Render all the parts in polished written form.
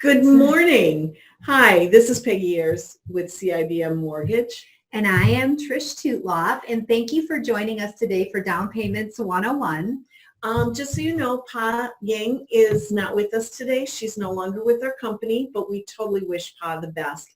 Good morning. Hi, this is Peggy Ayers with CIBM Mortgage. And I am Trish Toutloff, and thank you for joining us today for Down Payments 101. Just so you know, Pa Yang is not with us today. She's no longer with our company, but we totally wish Pa the best.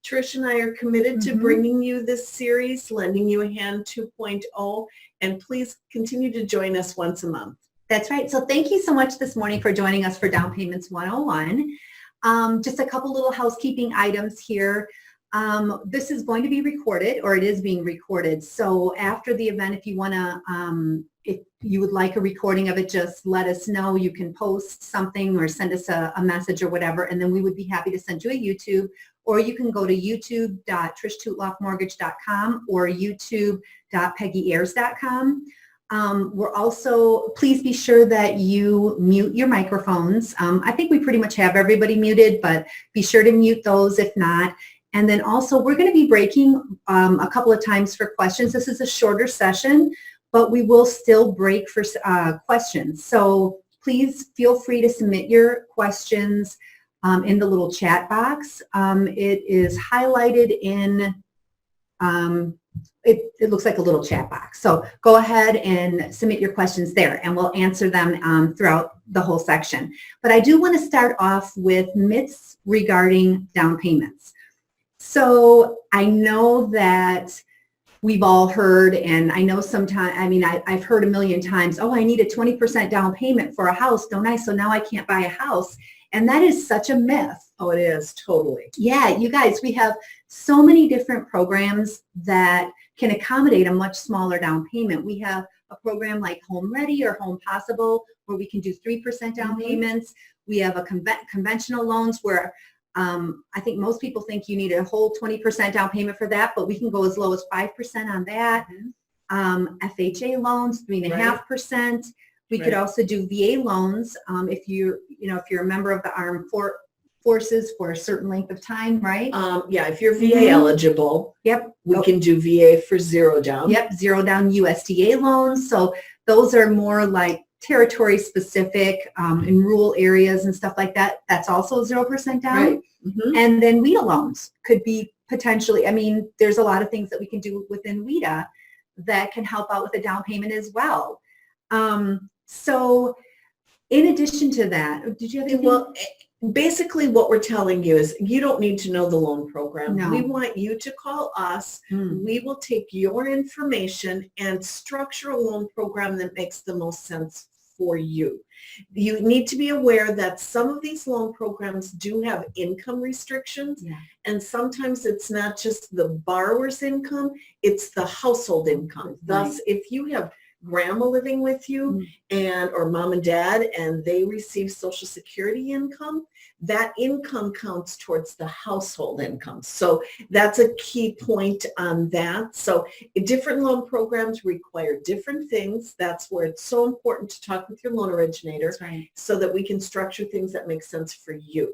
Trish and I are committed to bringing you this series, Lending You a Hand 2.0, and please continue to join us once a month. That's right. So thank you so much this morning for joining us for Down Payments 101. Just a couple little housekeeping items here. This is going to be recorded, or it is being recorded. So after the event, if you want to, if you would like a recording of it, just let us know. You can post something or send us a message or whatever, and then we would be happy to send you a YouTube, or you can go to youtube.trishttoutloffmortgage.com or youtube.peggyayers.com. We're also, please be sure that you mute your microphones. I think we pretty much have everybody muted, but be sure to mute those if not. And then also we're going to be breaking a couple of times for questions. This is a shorter session, but we will still break for questions. So please feel free to submit your questions in the little chat box. It is highlighted in, it looks like a little chat box. So go ahead and submit your questions there, and we'll answer them throughout the whole section. But I do want to start off with myths regarding down payments. So I know that we've all heard, and I know sometimes, I mean, I've heard a million times, oh, I need a 20% down payment for a house, don't I? So now I can't buy a house. And that is such a myth. Oh, it is, totally. Yeah, you guys, we have so many different programs that can accommodate a much smaller down payment. We have a program like Home Ready or Home Possible where we can do 3% down payments. We have a conventional loans where I think most people think you need a whole 20% down payment for that, but we can go as low as 5% on that. FHA loans, 3.5%. We could also do VA loans if you're a member of the armed forces for a certain length of time, right? Yeah, if you're VA eligible, we can do VA for zero down. Yep, zero down USDA loans. So those are more like territory specific in rural areas and stuff like that. That's also 0% down. Right. And then WIDA loans could be potentially, I mean, there's a lot of things that we can do within WIDA that can help out with the down payment as well. So in addition to that, did you have anything? Well, basically what we're telling you is you don't need to know the loan program. No. We want you to call us. We will take your information and structure a loan program that makes the most sense for you. You need to be aware that some of these loan programs do have income restrictions, and sometimes it's not just the borrower's income, it's the household income. Thus, if you have grandma living with you or mom and dad and they receive Social Security income, that income counts towards the household income. So that's a key point on that. So different loan programs require different things. That's where it's so important to talk with your loan originator so that we can structure things that make sense for you.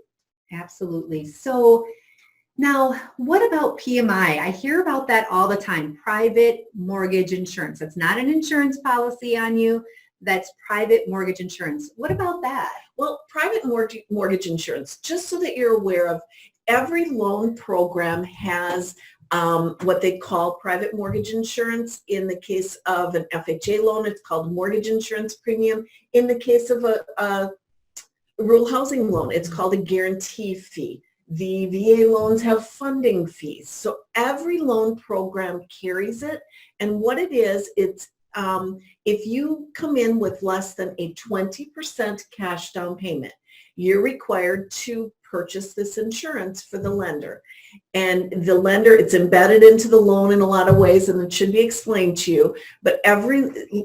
Absolutely. So now, what about PMI? I hear about that all the time, private mortgage insurance. That's not an insurance policy on you. That's private mortgage insurance. What about that? Well, private mortgage insurance, just so that you're aware of, every loan program has what they call private mortgage insurance. In the case of an FHA loan, it's called mortgage insurance premium. In the case of a rural housing loan, it's called a guarantee fee. The VA loans have funding fees. So every loan program carries it. And what it is, it's if you come in with less than a 20% cash down payment, you're required to purchase this insurance for the lender. And the lender, it's embedded into the loan in a lot of ways, and it should be explained to you. But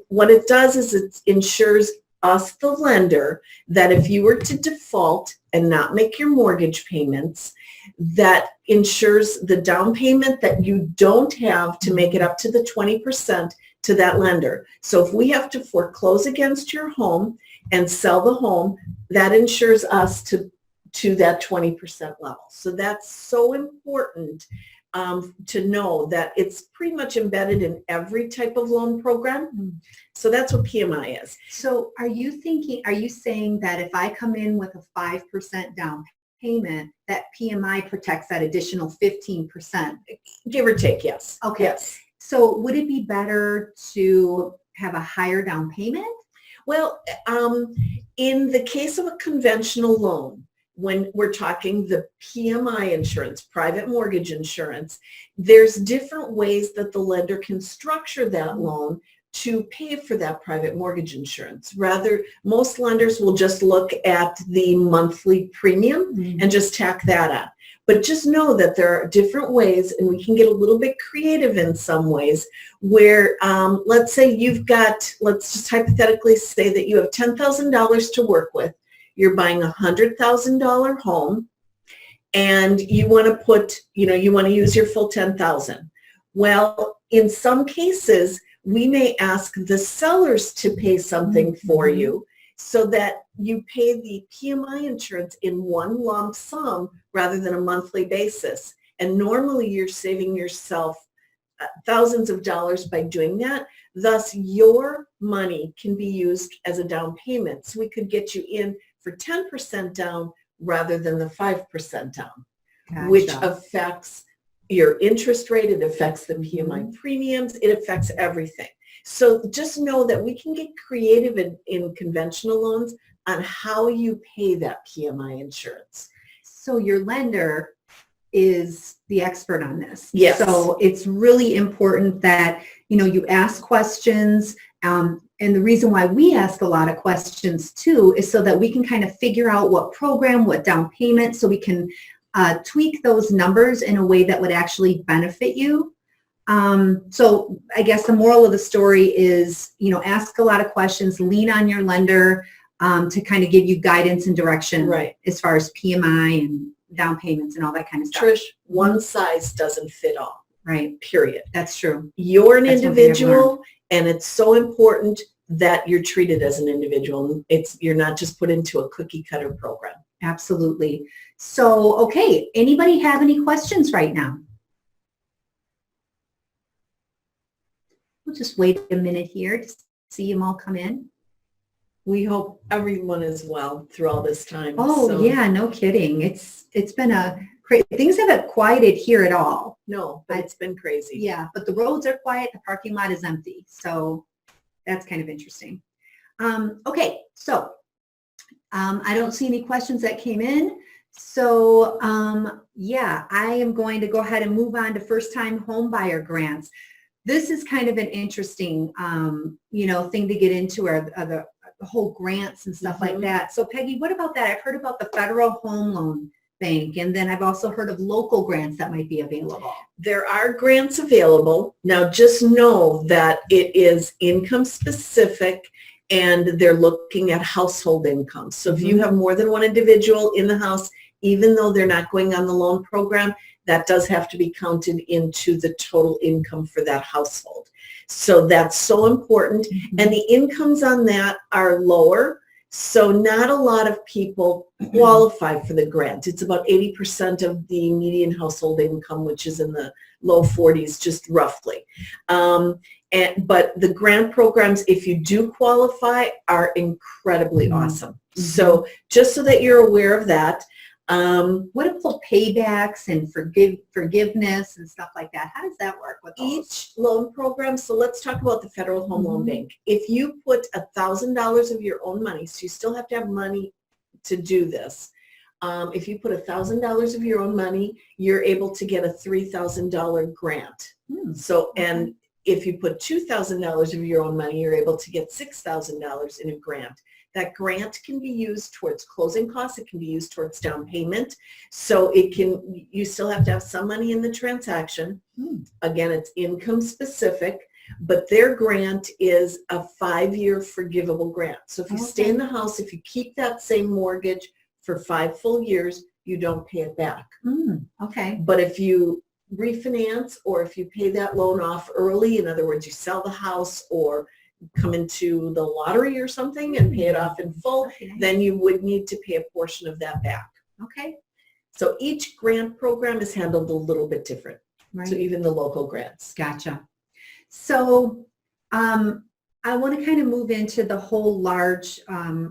what it does is it insures us, the lender, that if you were to default and not make your mortgage payments, that insures the down payment that you don't have to make it up to the 20% to that lender. So if we have to foreclose against your home and sell the home, that insures us to that 20% level. So that's so important to know that it's pretty much embedded in every type of loan program. So that's what PMI is. So are you saying that if I come in with a 5% down payment, that PMI protects that additional 15%. Give or take, yes. Okay. Yes. So would it be better to have a higher down payment? Well, in the case of a conventional loan, when we're talking the PMI insurance, private mortgage insurance, there's different ways that the lender can structure that loan to pay for that private mortgage insurance. Rather, most lenders will just look at the monthly premium and just tack that on. But just know that there are different ways, and we can get a little bit creative in some ways, where let's say you've got, let's just hypothetically say that you have $10,000 to work with. You're buying a $100,000 home, and you want to put, you want to use your full $10,000. Well, in some cases, we may ask the sellers to pay something for you so that you pay the PMI insurance in one lump sum rather than a monthly basis. And normally you're saving yourself thousands of dollars by doing that. Thus, your money can be used as a down payment. So we could get you in for 10% down rather than the 5% down, which affects your interest rate, it affects the PMI premiums, it affects everything. So just know that we can get creative in conventional loans on how you pay that PMI insurance. So your lender is the expert on this. Yes. So it's really important that, you ask questions. And the reason why we ask a lot of questions too is so that we can kind of figure out what program, what down payment, so we can tweak those numbers in a way that would actually benefit you. So I guess the moral of the story is, ask a lot of questions, lean on your lender to kind of give you guidance and direction as far as PMI and down payments and all that kind of stuff. Trish, one size doesn't fit all. Right. Period. That's true. You're an individual, and it's so important that you're treated as an individual. You're not just put into a cookie cutter program. Absolutely. So, okay, anybody have any questions right now? We'll just wait a minute here to see them all come in. We hope everyone is well through all this time. Oh, yeah, no kidding. It's been things haven't quieted here at all. No, but it's been crazy. Yeah, but the roads are quiet, the parking lot is empty. So that's kind of interesting. Okay, so I don't see any questions that came in. So yeah, I am going to go ahead and move on to first-time home buyer grants. This is kind of an interesting, thing to get into, are the whole grants and stuff like that. So Peggy, what about that? I've heard about the Federal Home Loan Bank, and then I've also heard of local grants that might be available. There are grants available. Now just know that it is income specific, and they're looking at household income. So if you have more than one individual in the house, even though they're not going on the loan program, that does have to be counted into the total income for that household. So that's so important. And the incomes on that are lower. So not a lot of people qualify for the grant. It's about 80% of the median household income, which is in the low 40s, just roughly. But the grant programs, if you do qualify, are incredibly awesome. So just so that you're aware of that. What about paybacks and forgiveness and stuff like that? How does that work with those? Each loan program, so let's talk about the Federal Home Loan Bank. If you put $1,000 of your own money, so you still have to have money to do this. If you put $1,000 of your own money, you're able to get a $3,000 grant. So, and if you put $2,000 of your own money, you're able to get $6,000 in a grant. That grant can be used towards closing costs. It can be used towards down payment. So you still have to have some money in the transaction. Again, it's income specific, but their grant is a 5-year forgivable grant. So if you stay in the house, if you keep that same mortgage for 5 full years, you don't pay it back. Okay. But if you refinance, or if you pay that loan off early, in other words, you sell the house or come into the lottery or something and pay it off in full, then you would need to pay a portion of that back. Okay. So each grant program is handled a little bit different. So even the local grants. Gotcha. So I want to kind of move into the whole large,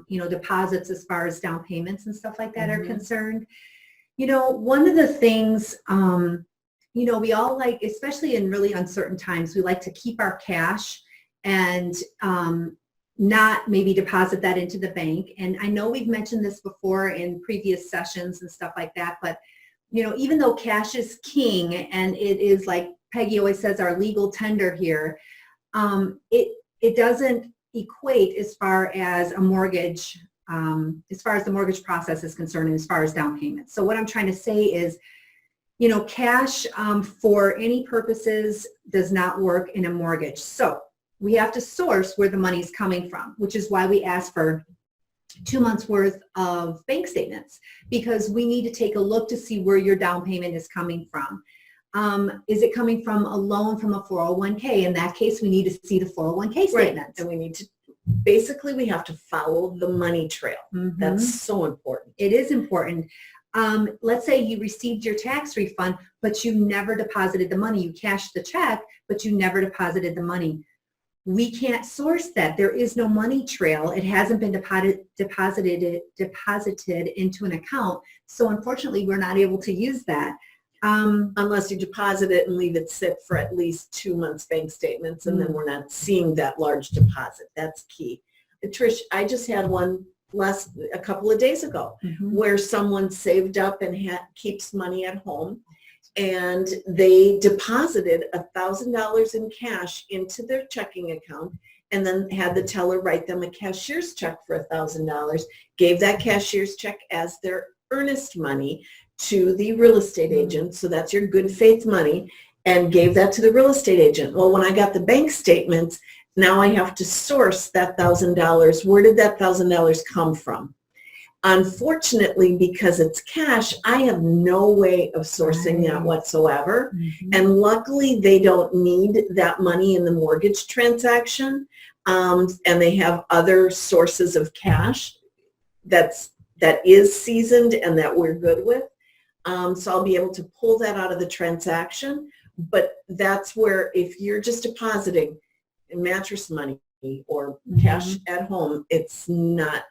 deposits as far as down payments and stuff like that are concerned. One of the things, we all like, especially in really uncertain times, we like to keep our cash and not maybe deposit that into the bank. And I know we've mentioned this before in previous sessions and stuff like that, but even though cash is king and it is, like Peggy always says, our legal tender here, it doesn't equate as far as a mortgage, as far as the mortgage process is concerned and as far as down payment. So what I'm trying to say is, cash for any purposes does not work in a mortgage. So we have to source where the money's coming from, which is why we ask for 2 months worth of bank statements, because we need to take a look to see where your down payment is coming from. Is it coming from a loan from a 401k? In that case, we need to see the 401k statements. Right. And we need to, basically we have to follow the money trail. Mm-hmm. That's so important. It is important. Let's say you received your tax refund, but you never deposited the money. You cashed the check, but you never deposited the money. We can't source that. There is no money trail. It hasn't been deposited into an account. So unfortunately, we're not able to use that. Unless you deposit it and leave it sit for at least 2 months bank statements, and then we're not seeing that large deposit. That's key. Trish, I just had one a couple of days ago where someone saved up and keeps money at home, and they deposited $1,000 in cash into their checking account, and then had the teller write them a cashier's check for $1,000, gave that cashier's check as their earnest money to the real estate agent. So that's your good faith money, and gave that to the real estate agent. Well, when I got the bank statements, now I have to source that $1,000. Where did that $1,000 come from? Unfortunately, because it's cash, I have no way of sourcing that whatsoever. And luckily, they don't need that money in the mortgage transaction. And they have other sources of cash that is seasoned and that we're good with. So I'll be able to pull that out of the transaction. But that's where, if you're just depositing mattress money or cash at home, it's not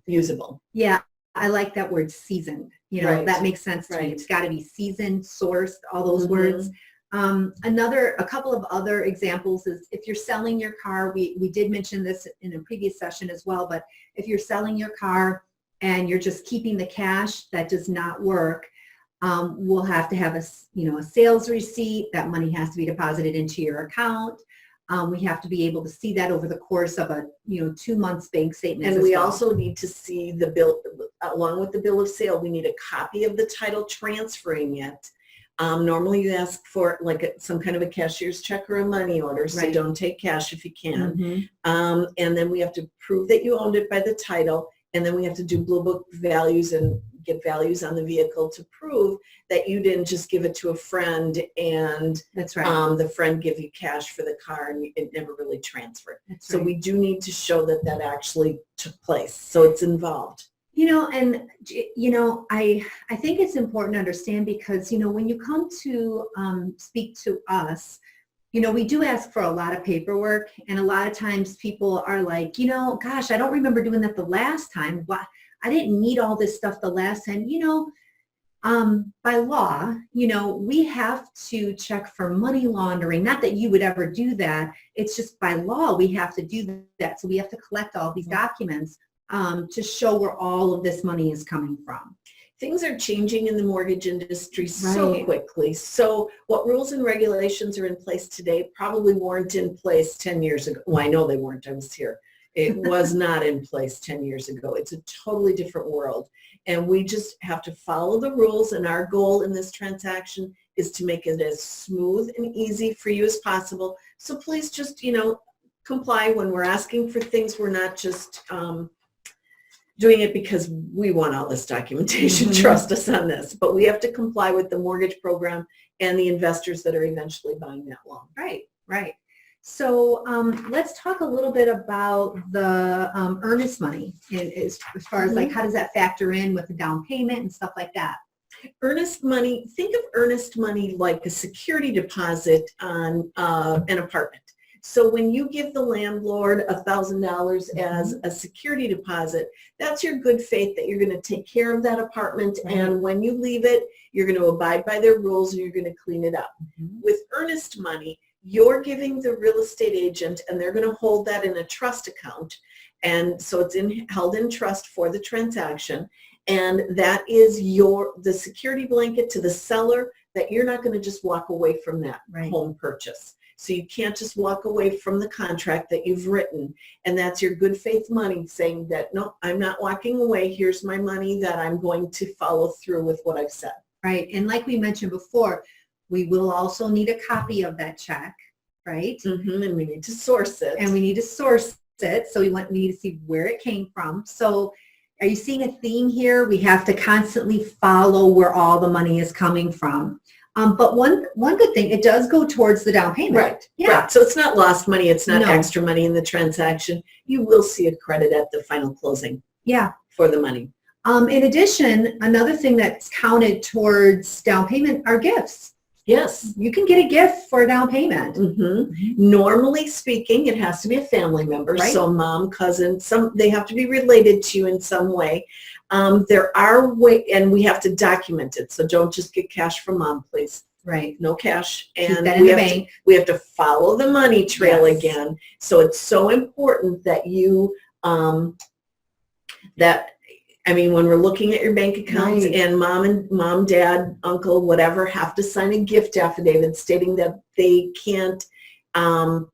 usable. Yeah, I like that word, seasoned. That makes sense to me. It's got to be seasoned, sourced, all those words. A couple of other examples is if you're selling your car. We did mention this in a previous session as well, but if you're selling your car and you're just keeping the cash, that does not work. We'll have to have a sales receipt. That money has to be deposited into your account. We have to be able to see that over the course of a 2 months bank statement. And we also need to see the bill, along with the bill of sale. We need a copy of the title transferring it. Normally you ask for some kind of a cashier's check or a money order, so don't take cash if you can. And then we have to prove that you owned it by the title, and then we have to do Blue Book values and get values on the vehicle to prove that you didn't just give it to a friend and the friend give you cash for the car and it never really transferred. So we do need to show that actually took place. So it's involved. I think it's important to understand, because, when you come to speak to us, we do ask for a lot of paperwork, and a lot of times people are like, gosh, I don't remember doing that the last time. I didn't need all this stuff the last time. By law, we have to check for money laundering. Not that you would ever do that. It's just by law we have to do that. So we have to collect all these documents to show where all of this money is coming from. Things are changing in the mortgage industry so quickly. So what rules and regulations are in place today probably weren't in place 10 years ago. Well, I know they weren't. I was here. It was not in place 10 years ago. It's a totally different world. And we just have to follow the rules. And our goal in this transaction is to make it as smooth and easy for you as possible. So please just, comply when we're asking for things. We're not just doing it because we want all this documentation. Trust us on this. But we have to comply with the mortgage program and the investors that are eventually buying that loan. Right. So let's talk a little bit about the earnest money as far as how does that factor in with the down payment and stuff like that? Earnest money, think of earnest money like a security deposit on an apartment. So when you give the landlord $1,000 as a security deposit, that's your good faith that you're going to take care of that apartment. Right. And when you leave it, you're going to abide by their rules and you're going to clean it up. With earnest money, you're giving the real estate agent, and they're going to hold that in a trust account. And so it's held in trust for the transaction. And that is the security blanket to the seller that you're not going to just walk away from that home purchase. So you can't just walk away from the contract that you've written. And that's your good faith money saying that, no, I'm not walking away. Here's my money that I'm going to follow through with what I've said. Right. And like we mentioned before, we will also need a copy of that check, right? And we need to source it. And we need to source it. So we need to see where it came from. So are you seeing a theme here? We have to constantly follow where all the money is coming from. But one good thing, it does go towards the down payment. Right. Yeah. Right. So it's not lost money. It's not extra money in the transaction. You will see a credit at the final closing. Yeah. For the money. In addition, another thing that's counted towards down payment are gifts. Yes. You can get a gift for a down payment. Normally speaking, it has to be a family member. Right. So mom, cousin, they have to be related to you in some way. There are ways, and we have to document it. So don't just get cash from mom, please. Right. No cash. Keep And that in the bank. we have to follow the money trail again. So it's so important that you, when we're looking at your bank accounts, and mom, dad, uncle, whatever, have to sign a gift affidavit stating that they can't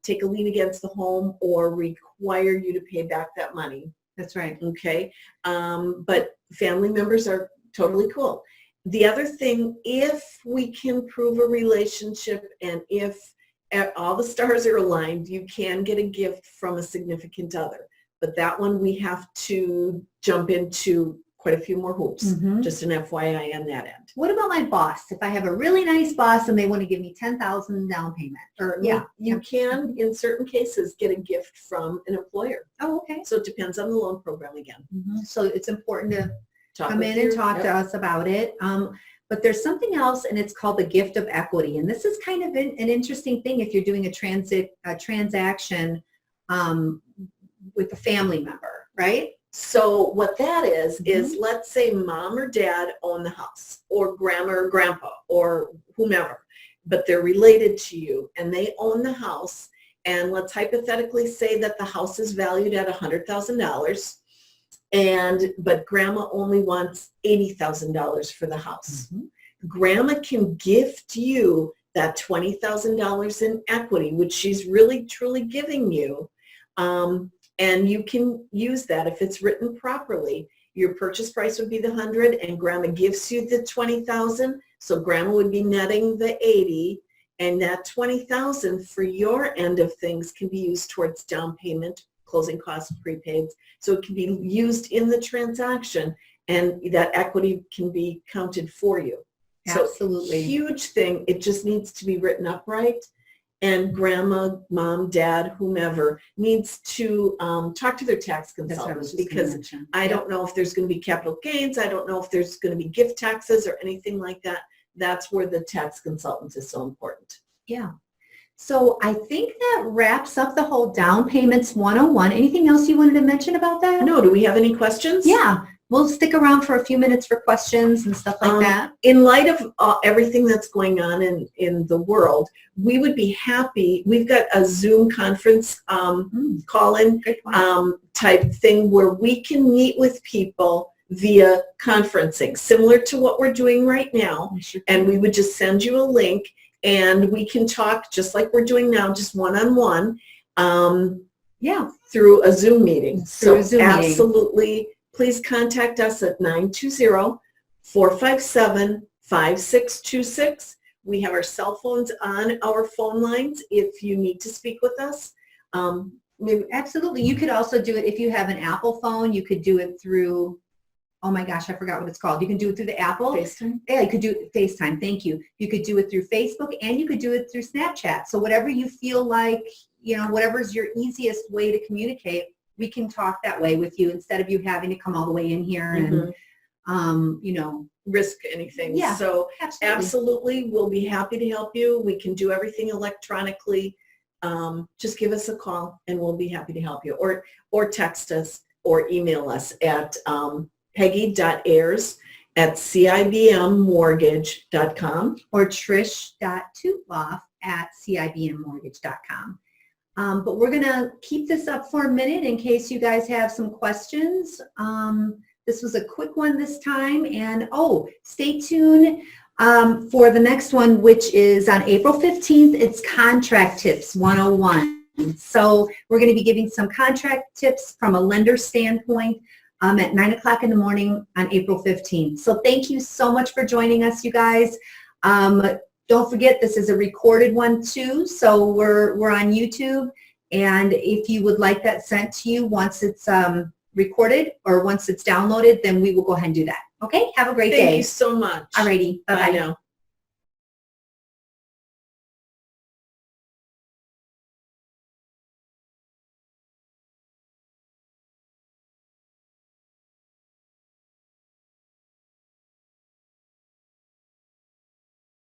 take a lien against the home or require you to pay back that money. That's right. Okay. But family members are totally cool. The other thing, if we can prove a relationship and if all the stars are aligned, you can get a gift from a significant other. But that one we have to jump into quite a few more hoops. Just an FYI on that end. What about my boss? If I have a really nice boss and they want to give me $10,000 down payment, or you can, in certain cases, get a gift from an employer. Oh, okay. So it depends on the loan program again. So it's important to come in you. and talk to us about it. But there's something else, and it's called the gift of equity. And this is kind of an interesting thing if you're doing a transaction with a family member, right? So what that is let's say mom or dad own the house, or grandma or grandpa or whomever, but they're related to you and they own the house. And let's hypothetically say that the house is valued at $100,000, but grandma only wants $80,000 for the house. Grandma can gift you that $20,000 in equity, which she's really truly giving you. And you can use that if it's written properly. Your purchase price would be the 100, and grandma gives you the 20,000. So grandma would be netting the 80, and that 20,000 for your end of things can be used towards down payment, closing costs, prepaids. So it can be used in the transaction, and that equity can be counted for you. Absolutely. So huge thing. It just needs to be written up right. And grandma, mom, dad, whomever needs to talk to their tax consultants, because I don't know if there's going to be capital gains. I don't know if there's going to be gift taxes or anything like that. That's where the tax consultant is so important. Yeah. So I think that wraps up the whole down payments 101. Anything else you wanted to mention about that? No. Do we have any questions? Yeah. We'll stick around for a few minutes for questions and stuff like that. In light of everything that's going on in the world, we would be happy. We've got a Zoom conference call-in type thing where we can meet with people via conferencing, similar to what we're doing right now. And we would just send you a link, and we can talk just like we're doing now, just one-on-one, through a Zoom meeting. Absolutely. Please contact us at 920-457-5626. We have our cell phones on our phone lines if you need to speak with us. Absolutely. You could also do it if you have an Apple phone. You could do it through, oh my gosh, I forgot what it's called. You can do it through the Apple. FaceTime? Yeah, you could do it FaceTime. Thank you. You could do it through Facebook, and you could do it through Snapchat. So whatever you feel like, whatever's your easiest way to communicate, we can talk that way with you instead of you having to come all the way in here and, risk anything. Yeah, so absolutely, we'll be happy to help you. We can do everything electronically. just give us a call and we'll be happy to help you, or text us or email us at peggy.ayers@CIBMmortgage.com or trish.toutloff@CIBMmortgage.com. But we're going to keep this up for a minute in case you guys have some questions. This was a quick one this time, and stay tuned for the next one, which is on April 15th. It's Contract Tips 101. So we're going to be giving some contract tips from a lender standpoint at 9 o'clock in the morning on April 15th. So thank you so much for joining us, you guys. Don't forget, this is a recorded one too, so we're on YouTube, and if you would like that sent to you once it's recorded or once it's downloaded, then we will go ahead and do that. Okay, have a great day. Thank you so much. Alrighty, bye-bye. Bye now.